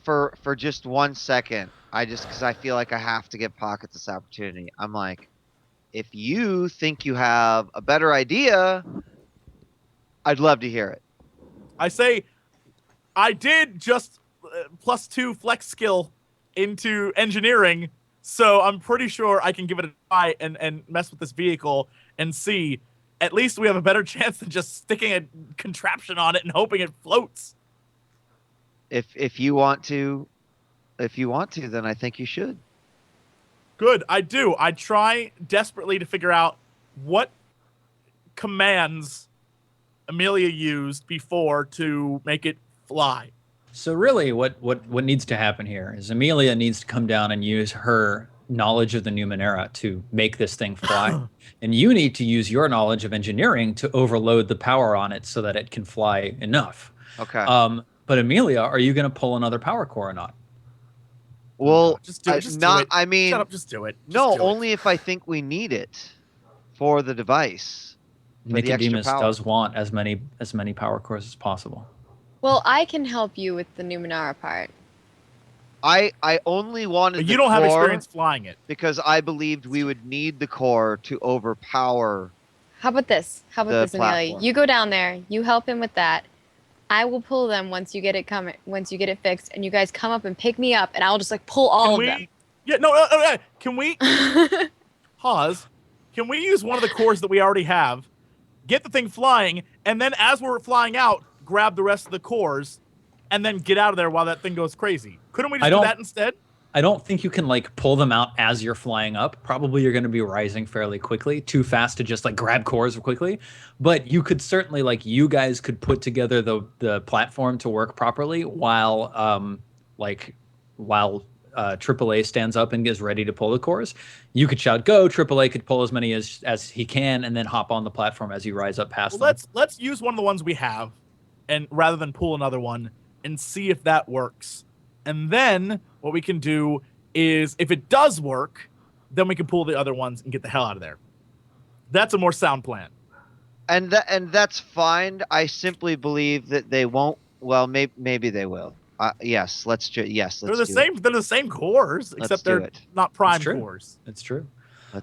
For just 1 second, because I feel like I have to give Pocket this opportunity. I'm like, if you think you have a better idea, I'd love to hear it. I say, I did just +2 flex skill into engineering, so I'm pretty sure I can give it a try and mess with this vehicle and see. At least we have a better chance than just sticking a contraption on it and hoping it floats. If you want to, then I think you should. Good, I do. I try desperately to figure out what commands Amelia used before to make it fly. So really, what needs to happen here is Amelia needs to come down and use her knowledge of the Numenera to make this thing fly, and you need to use your knowledge of engineering to overload the power on it so that it can fly enough. Okay. But Amelia, are you going to pull another power core or not? Well, just do it. Just do it. I mean, shut up. Just do it. Only if I think we need it for the device. Nicodemus does want as many power cores as possible. Well, I can help you with the Numenara part. I only wanted but you don't have experience flying it. Because I believed we would need the core to overpower. How about this? Amelia? You go down there, you help him with that. I will pull them once you get it fixed, and you guys come up and pick me up, and I'll just like pull all of them. Yeah, no, can we pause? Can we use one of the cores that we already have, get the thing flying, and then as we're flying out, grab the rest of the cores, and then get out of there while that thing goes crazy? Couldn't we just do that instead? I don't think you can like pull them out as you're flying up. Probably you're going to be rising fairly quickly, too fast to just like grab cores quickly. But you could certainly you guys could put together the platform to work properly while AAA stands up and gets ready to pull the cores. You could shout go. AAA could pull as many as he can, and then hop on the platform as you rise up past them. Let's use one of the ones we have, and rather than pull another one, and see if that works. And then what we can do is, if it does work, then we can pull the other ones and get the hell out of there. That's a more sound plan. And that's fine. I simply believe that they won't. Well, maybe they will. Yes, let's do it. They're the same cores, except they're not prime cores. That's true.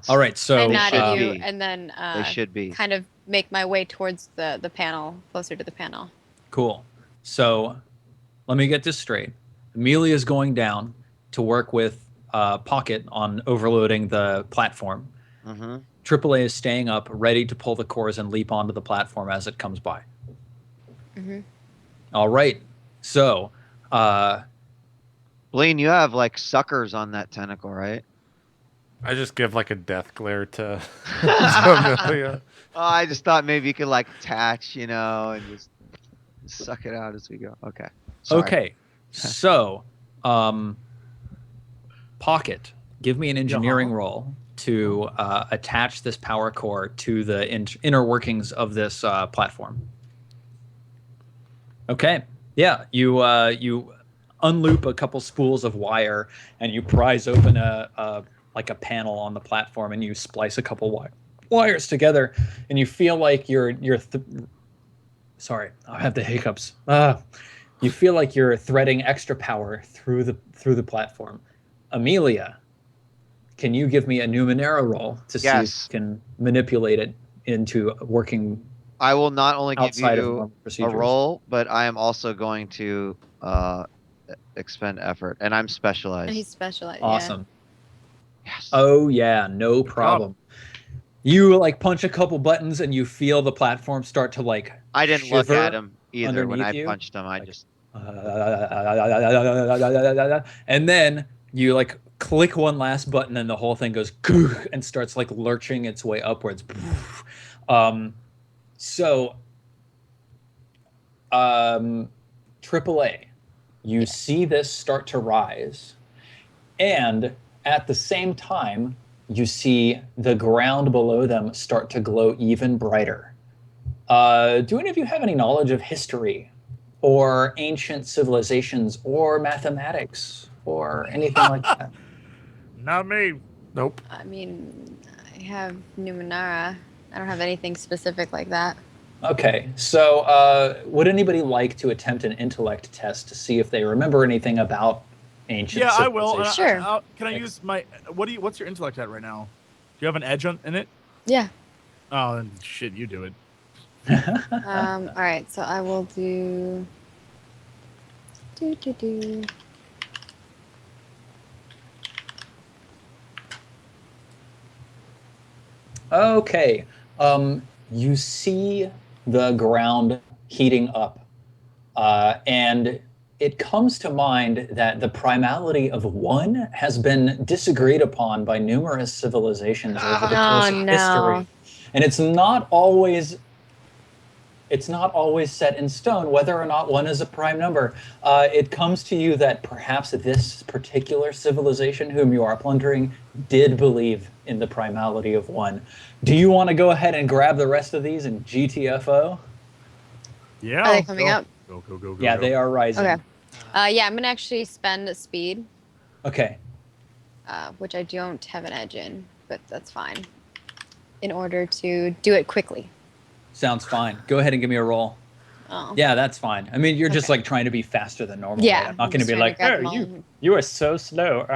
All right, so I nod at you, and then they should be kind of make my way towards the panel, closer to the panel. Cool. So let me get this straight. Amelia is going down to work with Pocket on overloading the platform. Mm-hmm. AAA is staying up, ready to pull the cores and leap onto the platform as it comes by. Mm-hmm. All right. So, Blaine, you have like suckers on that tentacle, right? I just give like a death glare to Amelia. I just thought maybe you could like attach, and just suck it out as we go. Okay. Sorry. Okay. So, Pocket, give me an engineering roll to attach this power core to the inner workings of this platform. Okay. Yeah, you unloop a couple spools of wire and you prise open a panel on the platform, and you splice a couple wires together, and you feel like sorry, I have the hiccups. You feel like you're threading extra power through the platform. Amelia, can you give me a Numenera roll to see if you can manipulate it into working? I will not only give you a roll, but I am also going to expend effort, and I'm specialized. And he's specialized. Awesome. Yeah. Yes. Oh yeah, no problem. You punch a couple buttons, and you feel the platform start to I didn't look at him either when I you. punched him. I just. And then you click one last button, and the whole thing goes and starts lurching its way upwards. So, AAA, you see this start to rise, and at the same time, you see the ground below them start to glow even brighter. Do any of you have any knowledge of history, or ancient civilizations, or mathematics, or anything like that? Not me. Nope. I mean, I have Numenara. I don't have anything specific like that. Okay, so would anybody like to attempt an intellect test to see if they remember anything about ancient Yeah, I will. civilization? Sure. Can I use my? What's your intellect at right now? Do you have an edge in it? Yeah. Oh, then shit, you do it. All right. So I will do. Do. Okay, you see the ground heating up, and it comes to mind that the primality of one has been disagreed upon by numerous civilizations over the course of history, and it's not always set in stone whether or not one is a prime number. It comes to you that perhaps this particular civilization whom you are plundering did believe in the primality of one. Do you want to go ahead and grab the rest of these in GTFO? Yeah. Are they coming up? Go. Yeah, they are rising. Okay. Yeah, I'm gonna actually spend a speed, Okay. which I don't have an edge in, but that's fine, in order to do it quickly. Sounds fine. Go ahead and give me a roll. Oh. Yeah, that's fine. I mean, you're just Okay. like trying to be faster than normal. Yeah, Right? I'm not I'm going to just be trying like, to grab oh, them you are so slow.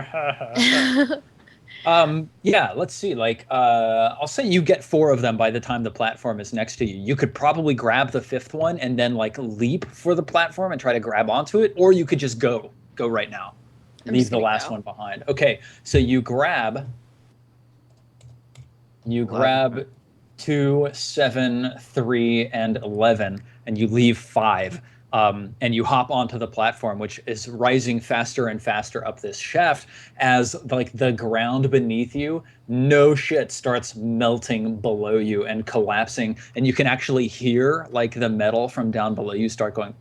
Yeah, let's see. Like, I'll say you get 4 of them by the time the platform is next to you. You could probably grab the 5th one and then like leap for the platform and try to grab onto it, or you could just go right now. Leave the last one behind. Okay, so you grab 2, 7, 3, and 11, and you leave 5. And you hop onto the platform, which is rising faster and faster up this shaft as like the ground beneath you, no shit, starts melting below you and collapsing. And you can actually hear like the metal from down below you start going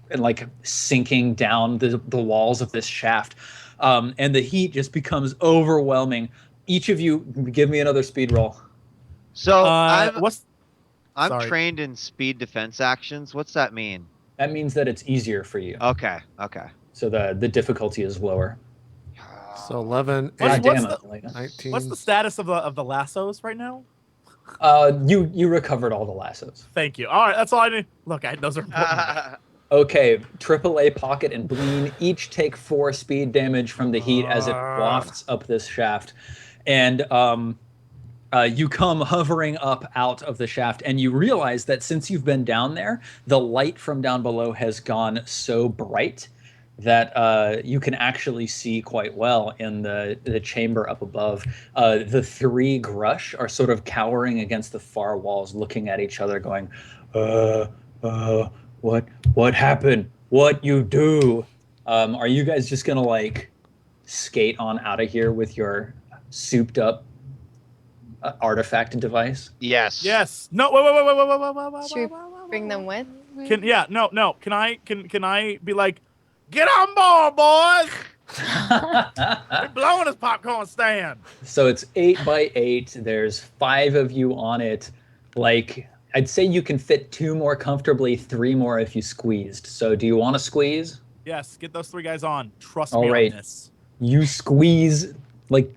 and like sinking down the walls of this shaft. And the heat just becomes overwhelming. Each of you, give me another speed roll. So I'm Sorry. trained in speed defense actions. What's that mean? That means that it's easier for you. Okay. So the difficulty is lower. So 11, God 8, damn it, Elena. 19. What's the status of the lassos right now? You recovered all the lassos. Thank you. All right, that's all I need. Look, those are important. Okay, AAA Pocket and Bleen each take 4 speed damage from the heat as it wafts up this shaft. And you come hovering up out of the shaft, and you realize that since you've been down there, the light from down below has gone so bright that you can actually see quite well in the chamber up above. The 3 Grush are sort of cowering against the far walls, looking at each other, going, what happened? What you do? Are you guys just gonna like skate on out of here with your souped up artifact device? Yes. Yes. No. Wait. Should we bring them with? No. Can I be like, get on board, boys? We're blowing this popcorn stand. So it's 8 by 8. There's 5 of you on it. Like, I'd say you can fit 2 more comfortably, 3 more if you squeezed. So do you want to squeeze? Yes, get those 3 guys on. Trust All me right. on this. You squeeze, like,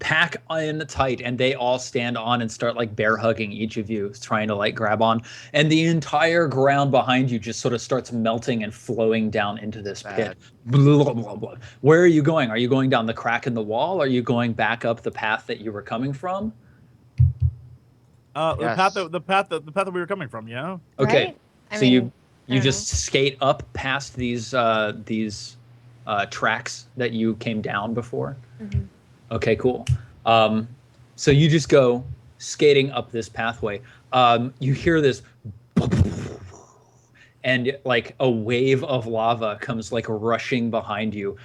pack in tight, and they all stand on and start like bear hugging each of you, trying to like grab on, and the entire ground behind you just sort of starts melting and flowing down into this pit. Blah, blah, blah. Where are you going? Are you going down the crack in the wall? Are you going back up the path that you were coming from? Yes. The path that we were coming from. Yeah. Okay. Right? I So mean, you just skate up past these tracks that you came down before. Mhm. Okay, cool. So you just go skating up this pathway. You hear this, and like a wave of lava comes like rushing behind you.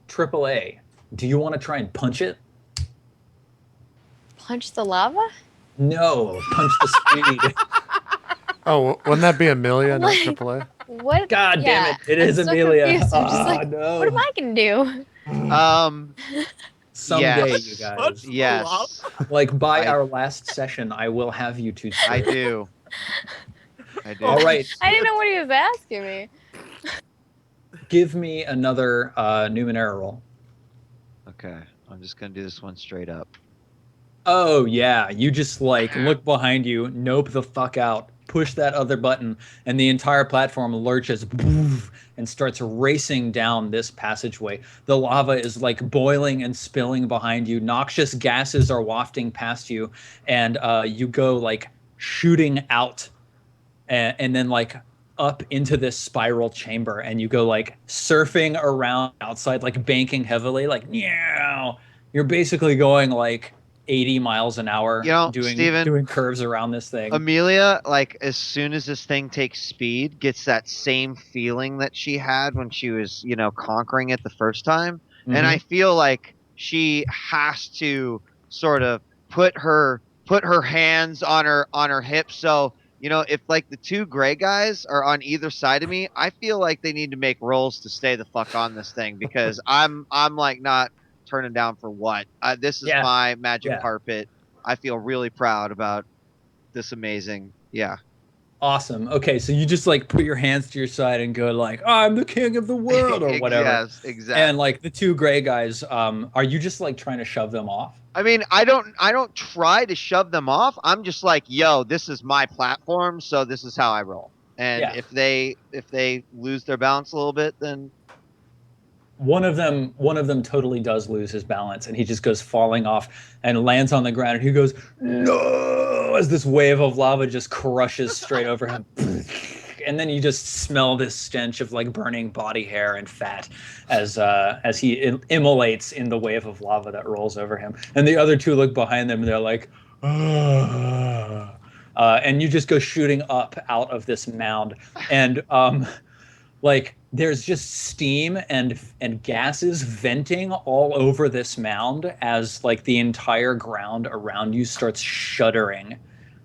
AAA, do you want to try and punch it? Punch the lava? No, punch the speed. Oh, wouldn't that be Amelia, not AAA? What? God damn it! It is I'm so Amelia. confused. I'm just like, no. what am I gonna do? Someday, yes. you guys. Punch the lava? Yes. Like by our last session, I will have you two. I straight. do. All right. I didn't know what he was asking me. Give me another Numenera roll. Okay. I'm just gonna do this one straight up. Oh yeah, you just like look behind you, nope the fuck out, push that other button, and the entire platform lurches and starts racing down this passageway. The lava is like boiling and spilling behind you. Noxious gases are wafting past you, and you go like shooting out, and then like up into this spiral chamber, and you go like surfing around outside, like banking heavily, like yeah. You're basically going like 80 miles an hour, Steven, doing curves around this thing. Amelia, like as soon as this thing takes speed, gets that same feeling that she had when she was, conquering it the first time. And I feel like she has to sort of put her hands on her hips. So, if like the two gray guys are on either side of me, I feel like they need to make rolls to stay the fuck on this thing because I'm like not turning down for what. This is my magic carpet. I feel really proud about this amazing. Yeah. Awesome. Okay, so you just like put your hands to your side and go like, I'm the king of the world or whatever. Yes, exactly. And like the two gray guys, are you just like trying to shove them off? I mean, I don't try to shove them off. I'm just like, yo, this is my platform, so this is how I roll. And if they lose their balance a little bit, then one of them totally does lose his balance, and he just goes falling off and lands on the ground, and he goes, no, as this wave of lava just crushes straight over him. And then you just smell this stench of like burning body hair and fat as he immolates in the wave of lava that rolls over him. And the other two look behind them, and they're like, and you just go shooting up out of this mound, and like there's just steam and gases venting all over this mound as like the entire ground around you starts shuddering.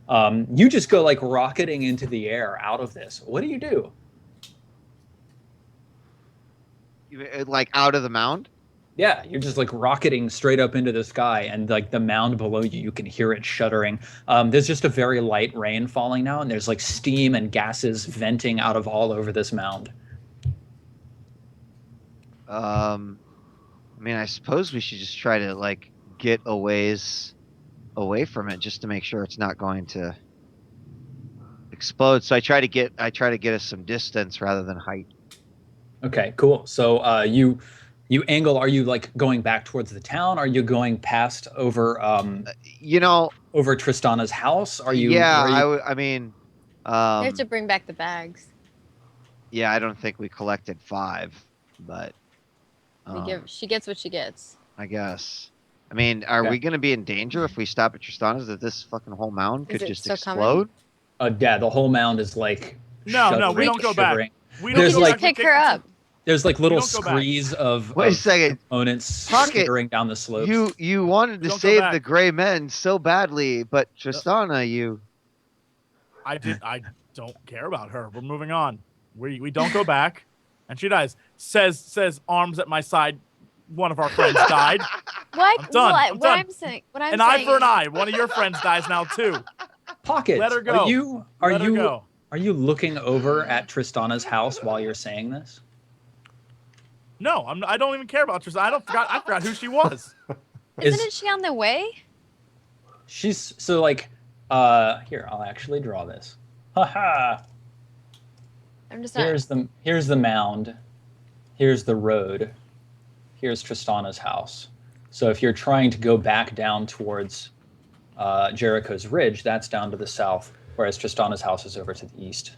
You just go like rocketing into the air out of this. What do you do? Like out of the mound? Yeah, you're just like rocketing straight up into the sky, and like the mound below you, you can hear it shuddering. There's just a very light rain falling now, and there's like steam and gases venting out of all over this mound. I mean, I suppose we should just try to like get a ways away from it just to make sure it's not going to explode. So I try to get us some distance rather than height. Okay, cool. So you angle. Are you like going back towards the town? Are you going past over over Tristana's house? Are you? Yeah, I mean, we have to bring back the bags. Yeah, I don't think we collected 5, but she gets what she gets. I guess. I mean, are we going to be in danger if we stop at Tristana's that this fucking whole mound could just explode? Yeah, the whole mound is like No, we don't go back. We don't just pick her up. There's like little screes of components skittering down the slopes. You wanted to save the gray men so badly, but Tristana, I don't care about her. We're moving on. We don't go back. And she dies. Says arms at my side. One of our friends died. What? I'm done. I'm done. I'm saying. An eye for an eye. One of your friends dies now too. Pocket. Let her go. Are you looking over at Tristana's house while you're saying this? No, I don't even care about Tristana. I forgot who she was. Isn't she on the way? She's so like. Here, I'll actually draw this. Haha. I'm just Here's the mound. Here's the road. Here's Tristana's house. So if you're trying to go back down towards Jericho's Ridge, that's down to the south, whereas Tristana's house is over to the east.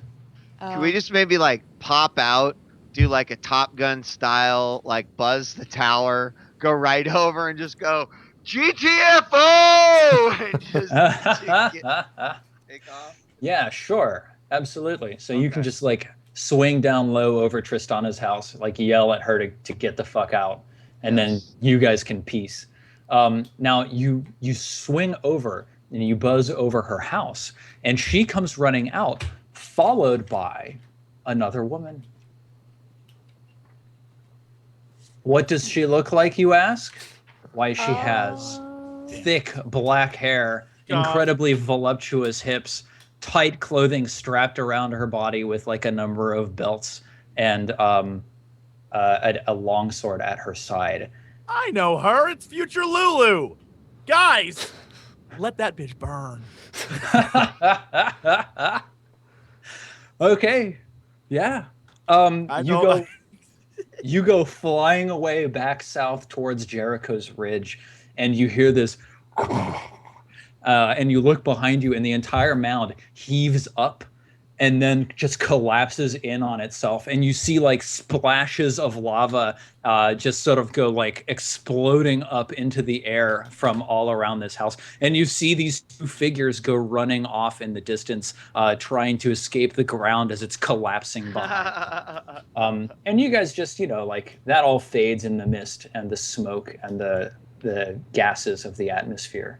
Can we just maybe like pop out, do like a Top Gun style, like buzz the tower, go right over and just go GTFO and just take off? Yeah, sure. Absolutely. So you can just like swing down low over Tristana's house, like yell at her to get the fuck out, and then you guys can peace. Now you swing over and you buzz over her house, and she comes running out, followed by another woman. What does she look like, you ask? Why, she has thick black hair, incredibly voluptuous hips, tight clothing strapped around her body with like a number of belts, and a longsword at her side. I know her. It's future Lulu. Guys, Let that bitch burn. Okay. Yeah. You go flying away back south towards Jericho's Ridge, and you hear this, and you look behind you, and the entire mound heaves up and then just collapses in on itself, and you see like splashes of lava just sort of go like exploding up into the air from all around this house, and you see these two figures go running off in the distance, trying to escape the ground as it's collapsing behind. And you guys just, like that all fades in the mist and the smoke and the gases of the atmosphere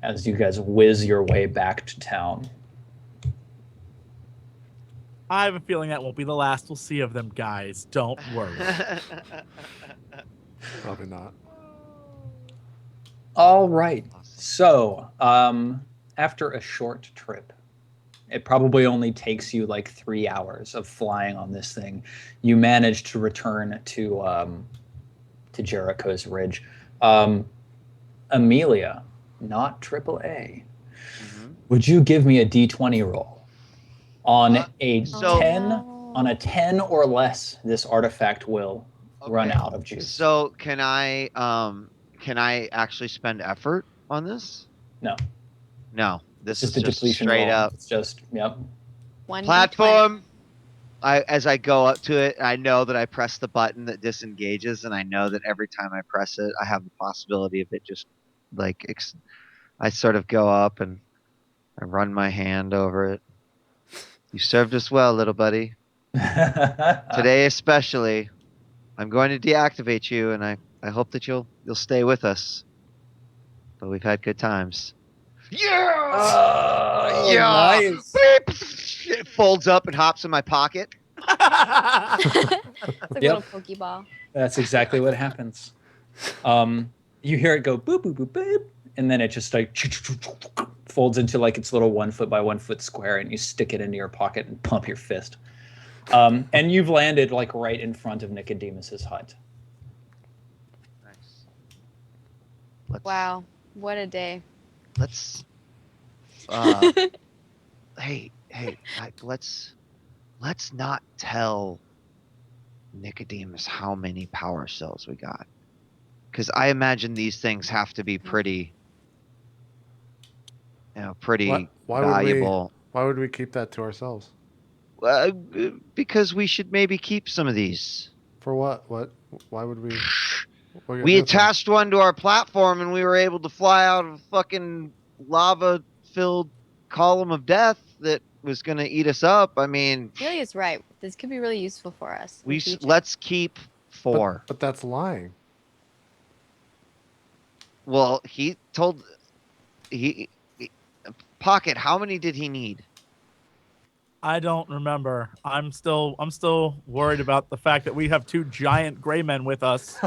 as you guys whiz your way back to town. I have a feeling that won't be the last we'll see of them, guys. Don't worry. Probably not. All right. So, after a short trip, it probably only takes you like 3 hours of flying on this thing. You manage to return to Jericho's Ridge. Amelia, not AAA. Mm-hmm. Would you give me a D20 roll? On a 10 or less, this artifact will run out of juice. So can I actually spend effort on this? No. This is just straight up. It's just One platform. As I go up to it, I know that I press the button that disengages, and I know that every time I press it, I have the possibility of it just like I sort of go up and I run my hand over it. You served us well, little buddy. Today especially, I'm going to deactivate you, and I hope that you'll stay with us. But we've had good times. Yeah! Nice. It folds up and hops in my pocket. It's like a little Pokeball. That's exactly what happens. You hear it go boop, boop, boop, boop, and then it just like folds into like its little 1 foot by 1 foot square, and you stick it into your pocket and pump your fist. And you've landed like right in front of Nicodemus's hut. Nice. Wow, what a day. Let's hey, let's not tell Nicodemus how many power cells we got, because I imagine these things have to be pretty valuable. Why would we keep that to ourselves? Because we should maybe keep some of these. For what? Why would we? We attached one to our platform, and we were able to fly out of a fucking lava-filled column of death that was going to eat us up. I mean, Amelia's right. This could be really useful for us. Let's keep 4. But that's lying. Well, Pocket, how many did he need? I don't remember. I'm still worried about the fact that we have 2 giant gray men with us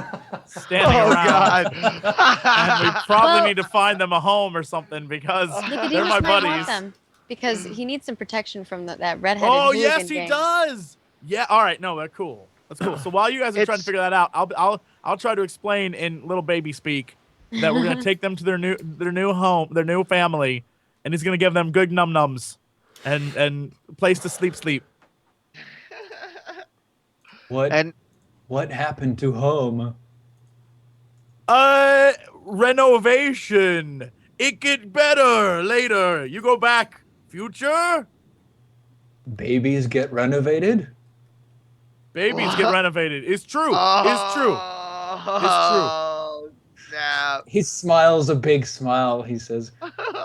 standing around. And we probably need to find them a home or something, because they're my buddies. Them because he needs some protection from that redheaded Oh yes, he gang. Does. Yeah. All right. No, that's cool. That's cool. So while you guys are trying to figure that out, I'll try to explain in little baby speak that we're gonna take them to their new home, their new family, and he's gonna give them good num-nums and place to sleep. What happened to home? Renovation. It get better later. You go back, future. Babies get renovated? Babies get renovated. It's true. It's true. Oh, snap. He smiles a big smile. He says,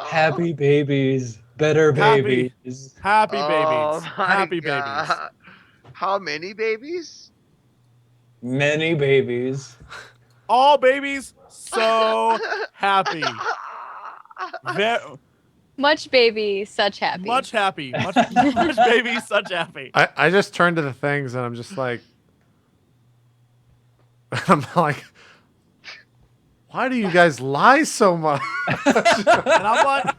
"Happy babies, better babies." Happy babies. Oh, Happy God. babies. How many babies? Many babies. All babies so happy. Much baby, such happy. Much happy. Much baby, such happy. I just turn to the things and I'm just like, why do you guys lie so much? And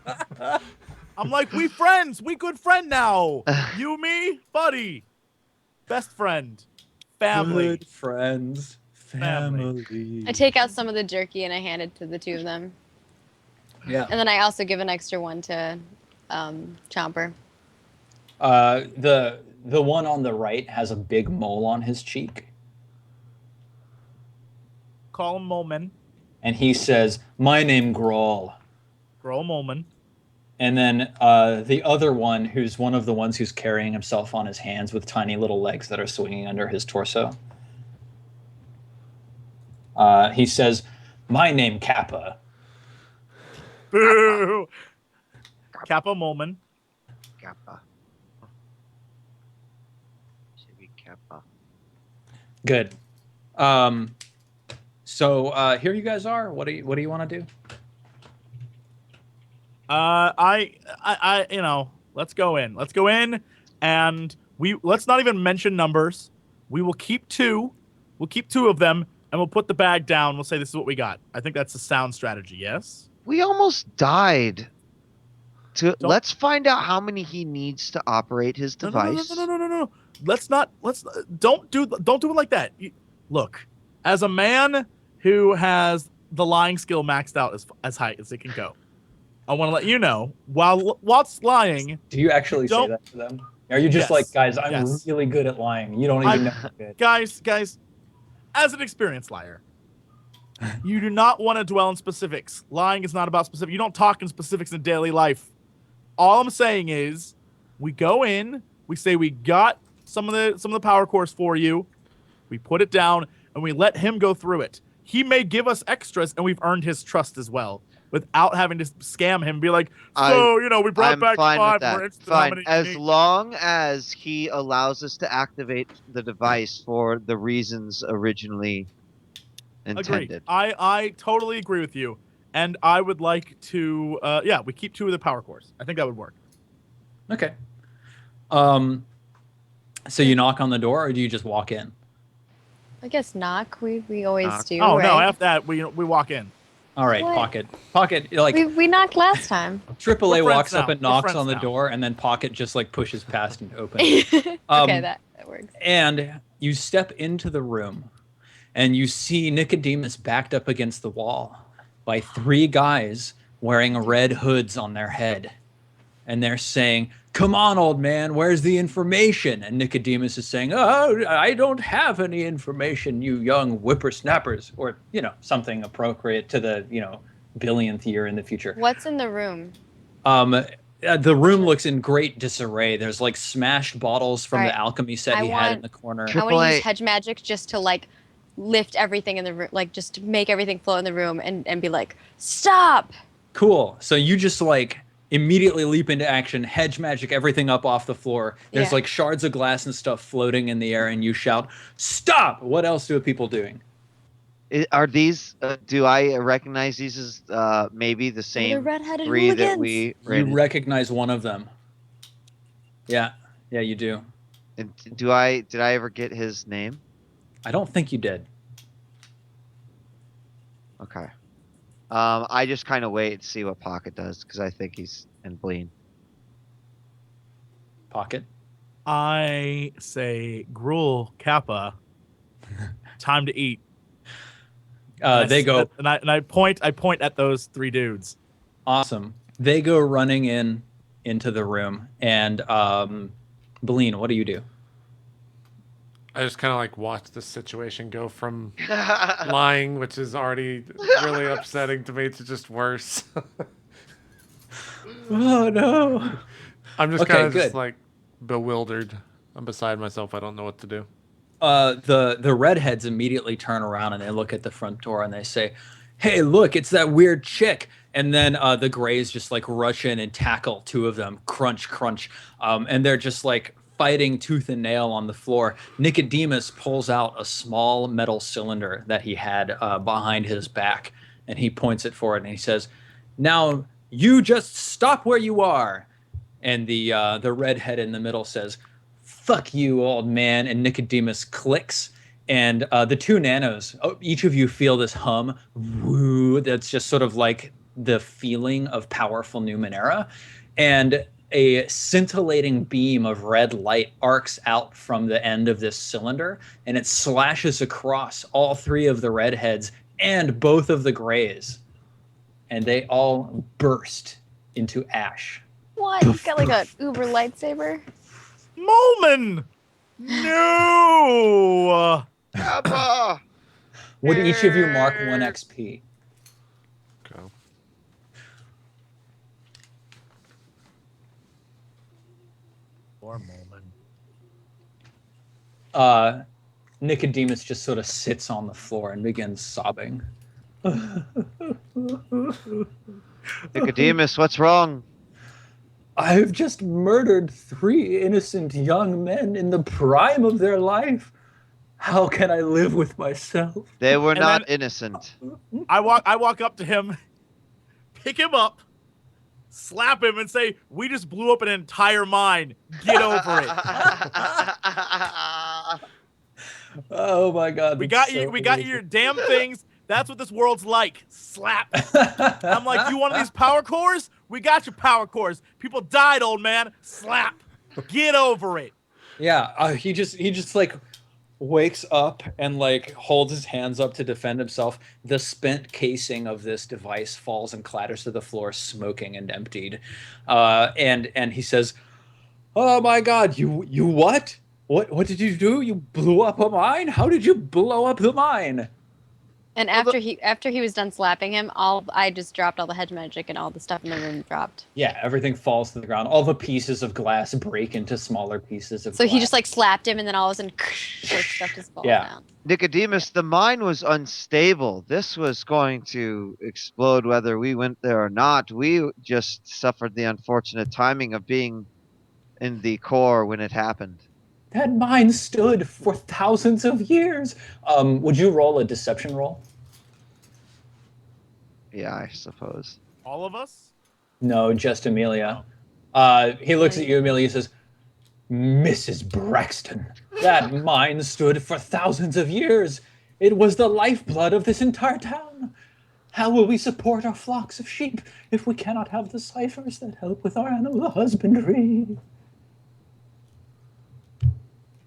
I'm like, we friends. We good friend now. You, me, buddy. Best friend. Family. Good friends. Family. I take out some of the jerky and I hand it to the 2 of them. Yeah. And then I also give an extra one to Chomper. The one on the right has a big mole on his cheek. Call him Molman. And he says, "My name Grawl." Grow Molman. And then the other one, who's one of the ones who's carrying himself on his hands with tiny little legs that are swinging under his torso. He says, "My name Kappa." Boo! Kappa Molman. Kappa. Should be Kappa. Good. So here you guys are. What do you want to do? Let's go in. Let's go in, and let's not even mention numbers. We will keep two. We'll keep two of them, and we'll put the bag down. We'll say this is what we got. I think that's a sound strategy. Yes. We almost died. Let's find out how many he needs to operate his device. No. Don't do it like that. Look, as a man who has the lying skill maxed out as high as it can go, I want to let you know, whilst lying... Do you actually say that to them? Are you just like, guys, I'm really good at lying. You don't even know I'm good. Guys, as an experienced liar, you do not want to dwell in specifics. Lying is not about specifics. You don't talk in specifics in daily life. All I'm saying is, we go in, we say we got some of the power cores for you, we put it down, and we let him go through it. He may give us extras, and we've earned his trust as well, without having to scam him. Be like, we brought back 5. We're fine, as long as he allows us to activate the device for the reasons originally intended. Agreed. I totally agree with you, and I would like to. We keep 2 of the power cores. I think that would work. Okay. So you knock on the door, or do you just walk in? I guess knock. We always do. Oh right? no! After that, we walk in. All right, What? Pocket. Like we knocked last time. AAA walks up now. and knocks on the now. door, and then Pocket just like pushes past and opens. Okay, that works. And you step into the room, and you see Nicodemus backed up against the wall by 3 guys wearing red hoods on their head, and they're saying, "Come on, old man, where's the information?" And Nicodemus is saying, "Oh, I don't have any information, you young whippersnappers," or, something appropriate to the, billionth year in the future. What's in the room? The room looks in great disarray. There's like smashed bottles from the alchemy set he had in the corner. I want to use hedge magic just to like lift everything in the room, like just to make everything flow in the room and be like, stop. Cool. So you just like immediately leap into action, hedge magic everything up off the floor. There's like shards of glass and stuff floating in the air, and you shout, "Stop!" What else are people doing? Are these? Do I recognize these as maybe the same red-headed 3 that hooligans. we? You recognize one of them. Yeah, you do. And did I ever get his name? I don't think you did. Okay. I just kind of wait to see what Pocket does because I think he's in Bleen. Pocket. I say, Gruel, Kappa, time to eat. They go, and I point at those 3 dudes. Awesome. They go running into the room, and Bleen, what do you do? I just kind of like watch the situation go from lying, which is already really upsetting to me, to just worse. Oh no! I'm just kind of just like bewildered. I'm beside myself. I don't know what to do. The redheads immediately turn around and they look at the front door and they say, "Hey, look, it's that weird chick." And then the grays just like rush in and tackle 2 of them, crunch, and they're just like fighting tooth and nail on the floor. Nicodemus pulls out a small metal cylinder that he had behind his back, and he points it forward and he says, "Now you just stop where you are." And the redhead in the middle says, "Fuck you, old man." And Nicodemus clicks, and the 2 nanos, each of you feel this hum, woo, that's just sort of like the feeling of powerful Numenera. And a scintillating beam of red light arcs out from the end of this cylinder, and it slashes across all 3 of the redheads and both of the grays. and they all burst into ash. What? He's got like a uber lightsaber. Molman! No! Kappa! Would each of you mark 1 XP? Go. Poor Molman. Nicodemus just sort of sits on the floor and begins sobbing. Nicodemus, what's wrong? I've just murdered 3 innocent young men in the prime of their life. How can I live with myself? They were And not then- innocent. I walk up to him, pick him up, slap him, and say, "We just blew up an entire mine. Get over it. Oh my God! We that's got you. so We got amazing. your damn things. That's what this world's like. Slap." I'm like, "You want these power cores? We got your power cores. People died, old man. Slap. Get over it." Yeah, he just like wakes up and like holds his hands up to defend himself. The spent casing of this device falls and clatters to the floor, smoking and emptied. And he says, "Oh my God, you what? What did you do? You blew up a mine? How did you blow up the mine?" And after he was done slapping him, I just dropped all the hedge magic and all the stuff in the room dropped. Yeah, everything falls to the ground. All the pieces of glass break into smaller pieces of So glass. he just like slapped him, and then all of a sudden, like stuff just falls Yeah. down. Nicodemus, the mine was unstable. This was going to explode whether we went there or not. We just suffered the unfortunate timing of being in the core when it happened. That mine stood for thousands of years. Would you roll a deception roll? Yeah, I suppose. All of us? No, just Amelia. He looks at you, Amelia, says, "Mrs. Braxton, that mine stood for thousands of years. It was the lifeblood of this entire town. How will we support our flocks of sheep if we cannot have the ciphers that help with our animal husbandry?"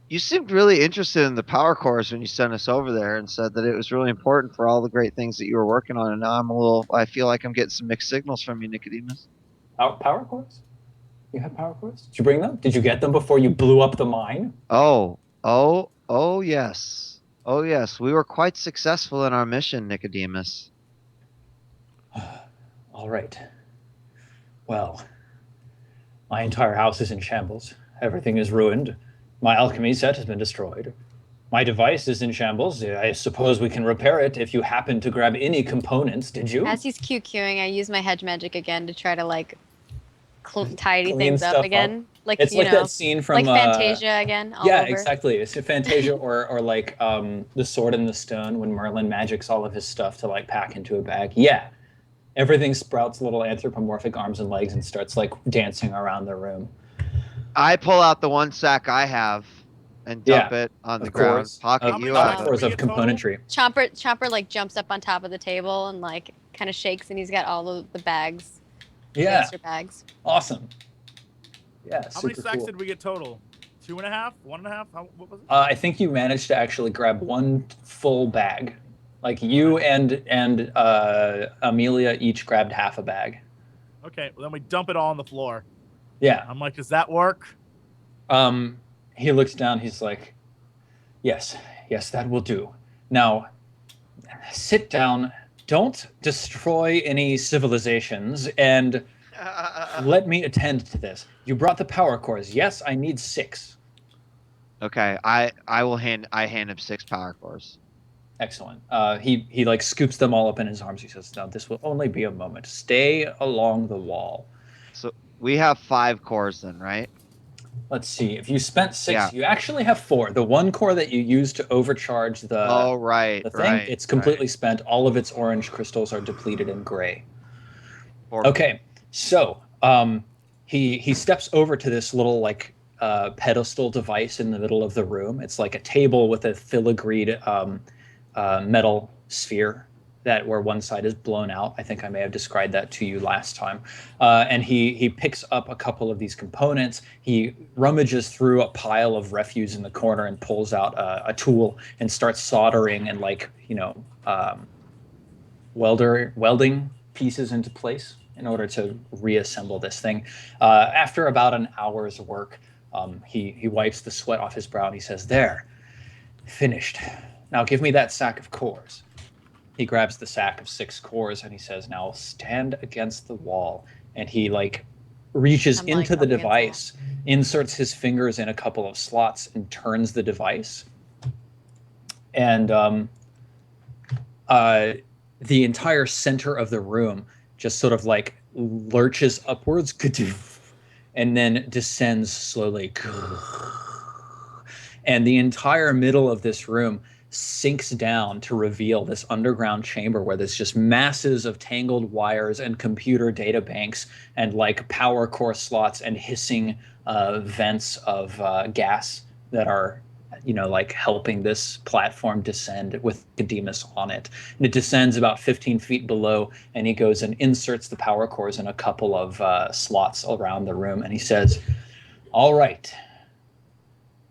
You seemed really interested in the power cores when you sent us over there and said that it was really important for all the great things that you were working on. And now I feel like I'm getting some mixed signals from you, Nicodemus. Power cores? You have power cores? Did you bring them? Did you get them before you blew up the mine? Oh, yes. Oh, yes. We were quite successful in our mission, Nicodemus. All right. Well, my entire house is in shambles. Everything is ruined. My alchemy set has been destroyed. My device is in shambles. I suppose we can repair it if you happen to grab any components, did you? As he's QQing, I use my hedge magic again to try to like tidy Clean things stuff up up. again. Like It's you like know, that scene from like Fantasia again. All yeah, over. exactly. It's a Fantasia or like The Sword in the Stone when Merlin magics all of his stuff to like pack into a bag. Yeah. Everything sprouts little anthropomorphic arms and legs and starts like dancing around the room. I pull out the one sack I have and dump it on the Of ground. course. Pocket, How you many have sacks it. Floors of total? componentry. Chomper like jumps up on top of the table and like kind of shakes, and he's got all of the bags. Yeah. Extra bags. Awesome. Yeah, How many super sacks cool. did we get total? 2.5? 1.5? What was it? I think you managed to actually grab one full bag. Like you and Amelia each grabbed half a bag. Okay, well, then we dump it all on the floor. Yeah. I'm like, does that work? He looks down. He's like, yes, that will do. Now, sit down. Don't destroy any civilizations, and let me attend to this. You brought the power cores. Yes, I need 6. Okay, I hand him 6 power cores. Excellent. He like scoops them all up in his arms. He says, "Now this will only be a moment. Stay along the wall." So we have 5 cores then, right? Let's see. If you spent 6, Yeah. you actually have 4. The one core that you used to overcharge the Right. the thing, it's completely spent. All of its orange crystals are depleted and gray. Okay, so he steps over to this little like pedestal device in the middle of the room. It's like a table with a filigreed metal sphere that where one side is blown out. I think I may have described that to you last time. And he picks up a couple of these components. He rummages through a pile of refuse in the corner and pulls out a tool and starts soldering and like, welding pieces into place in order to reassemble this thing. After about an hour's work, he wipes the sweat off his brow and he says, "There, finished. Now give me that sack of cores." He grabs the sack of 6 cores and he says, "Now stand against the wall." And he like reaches into the device, inserts his fingers in a couple of slots and turns the device. And the entire center of the room just sort of like lurches upwards and then descends slowly. And the entire middle of this room sinks down to reveal this underground chamber where there's just masses of tangled wires and computer data banks and like power core slots and hissing vents of gas that are, you know, like helping this platform descend with Nicodemus on it. And it descends about 15 feet below, and he goes and inserts the power cores in a couple of slots around the room, and he says, "All right,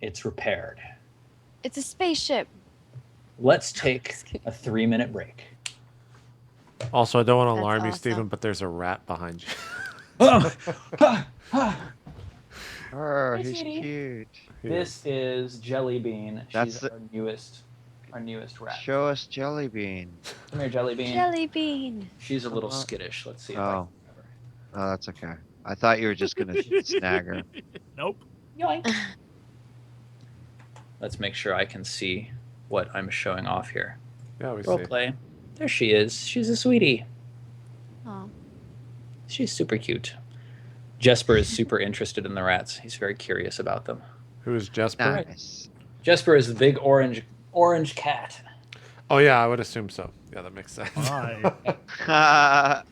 it's repaired. It's a spaceship." Let's take a 3-minute break." Also, I don't want to That's alarm you, awesome. Steven, but there's a rat behind you. Oh, he's cute. This is Jelly Bean. That's She's our newest rat. Show us Jelly Bean. Come here, Jelly Bean. Jelly bean. She's a little skittish. Let's see if I Oh. can grab her. Oh, that's okay. I thought you were just gonna snag her. Nope. Yoink. Let's make sure I can see what I'm showing off here. Yeah, we Role see. play. There she is. She's a sweetie. Oh. She's super cute. Jesper is super interested in the rats. He's very curious about them. Who is Jesper? Nice. Jesper is the big orange cat. Oh, yeah, I would assume so. Yeah, that makes sense. Bye.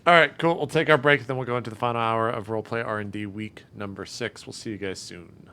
All right, cool. We'll take our break, then we'll go into the final hour of Roleplay R&D week number 6. We'll see you guys soon.